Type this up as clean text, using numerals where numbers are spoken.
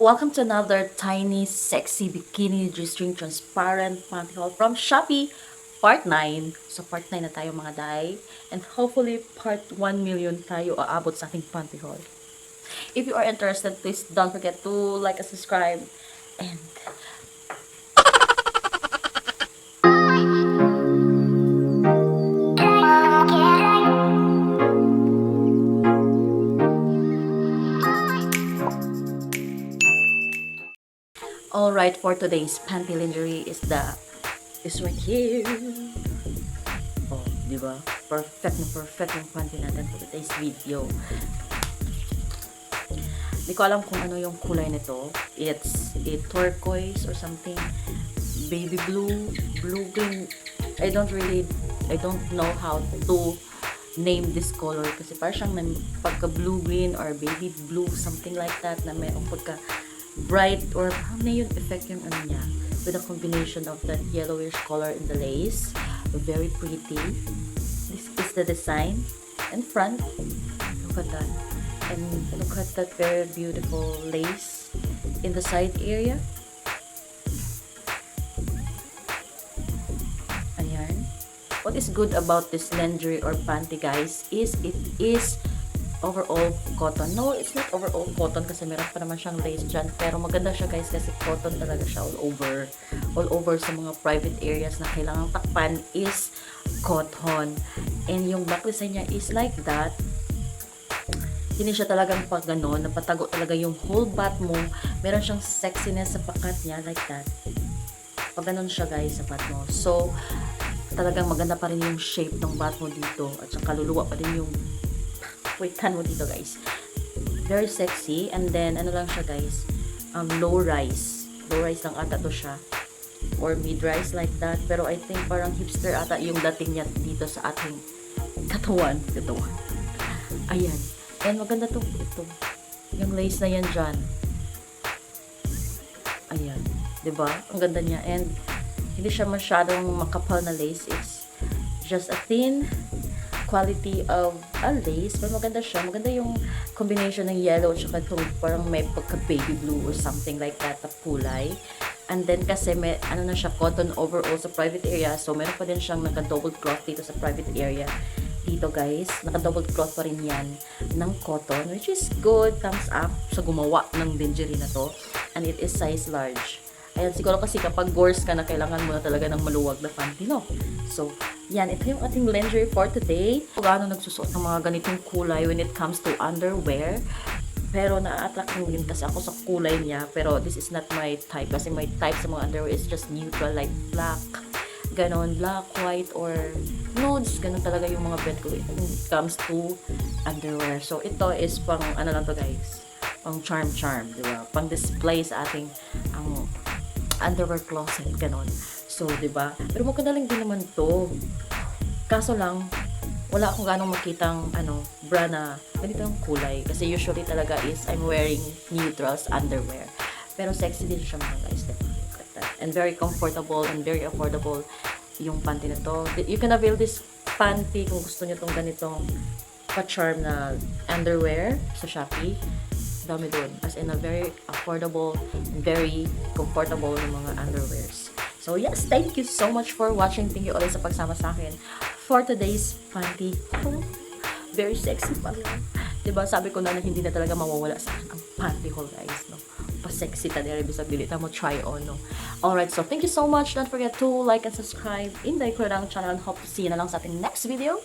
Welcome to another tiny, sexy bikini G-string transparent panty haul from Shopee, part 9. So, part 9 na tayo mga day. And hopefully, part 1 million tayo aabot sa ating panty haul. If you are interested, please don't forget to like and subscribe. And alright, for today's panty lingerie is right here. Oh, di ba? Perfect yung panty natin for today's video. Di ko alam kung ano yung kulay nito. It's a turquoise or something. Baby blue, blue-green. I don't know how to name this color kasi parang siyang pagka blue-green or baby blue, something like that, na mayroong pagka bright or parang na yung effect yung ano niya with a combination of that yellowish color in the lace. Very pretty. This is the design and front. Look at that. And look at that very beautiful lace in the side area. Ayan. What is good about this lingerie or panty, guys, is it is overall cotton. No, it's not overall cotton kasi meron pa naman siyang lace dyan. Pero maganda siya, guys, kasi cotton talaga siya all over. All over sa mga private areas na kailangang takpan is cotton. And yung back design niya is like that. Hindi siya talagang pag gano'n, napatago talaga yung whole butt mo. Meron siyang sexiness sa pakat niya, like that. Pag gano'n siya, guys, sa butt mo. So, talagang maganda pa rin yung shape ng butt mo dito. At saka luluwa pa rin yung weightan mo dito, guys. Very sexy. And then, ano lang siya, guys, low rise. Low rise lang ata to siya. Or mid-rise, like that. Pero I think parang hipster ata yung dating niya dito sa ating katawan. Ayan. And maganda ito. Yung lace na yan dyan. Ayan. Diba? Ang ganda niya. And hindi siya masyadong makapal na lace. It's just a thin quality of a lace. Pero maganda siya. Maganda yung combination ng yellow at itong parang may pagka baby blue or something like that na kulay. And then kasi may ano na siya, cotton overall sa private area. So meron pa din siyang naka-double cloth dito sa private area. Dito, guys, naka-double cloth pa rin yan ng cotton, which is good. Thumbs up sa gumawa ng lingerie na to. And it is size large. Ayan, siguro kasi kapag gorge ka na, kailangan mo na talaga ng maluwag na panty, no? So, yan, ito yung ating lingerie for today. Gaano nagsusuot ng mga ganitong kulay when it comes to underwear. Pero na-attract din kasi ako sa kulay niya. Pero this is not my type. Kasi my type sa mga underwear is just neutral, like black. Ganon, black, white, or nudes. Ganon talaga yung mga bet ko when it comes to underwear. So, ito is pang, ano lang to, guys, pang charm, di ba? Pang display sa ating underwear closet, ganon. So, di ba? Pero maganda lang din naman to. Kaso lang, wala akong ganong makitang, bra na ganito yung kulay. Kasi usually talaga is, I'm wearing neutrals underwear. Pero sexy din siya mga guys, diba? And very comfortable and very affordable yung panty na to. You can avail this panty kung gusto nyo tong ganitong pa-charm na underwear sa Shopee. Dami doon. As in a very affordable and very comfortable ng mga underwears. So yes, thank you so much for watching. Thank you ulit sa pagsama sa akin for today's panty. Very sexy pa rin. Diba, sabi ko na hindi na talaga mawawala sa akin ang panty haul, guys, no? Pa-sexy ta dere bisa bilita mo try on, no? Alright, so thank you so much. Don't forget to like and subscribe in the Kuradangerz channel and hope to see you na lang sa ating next video.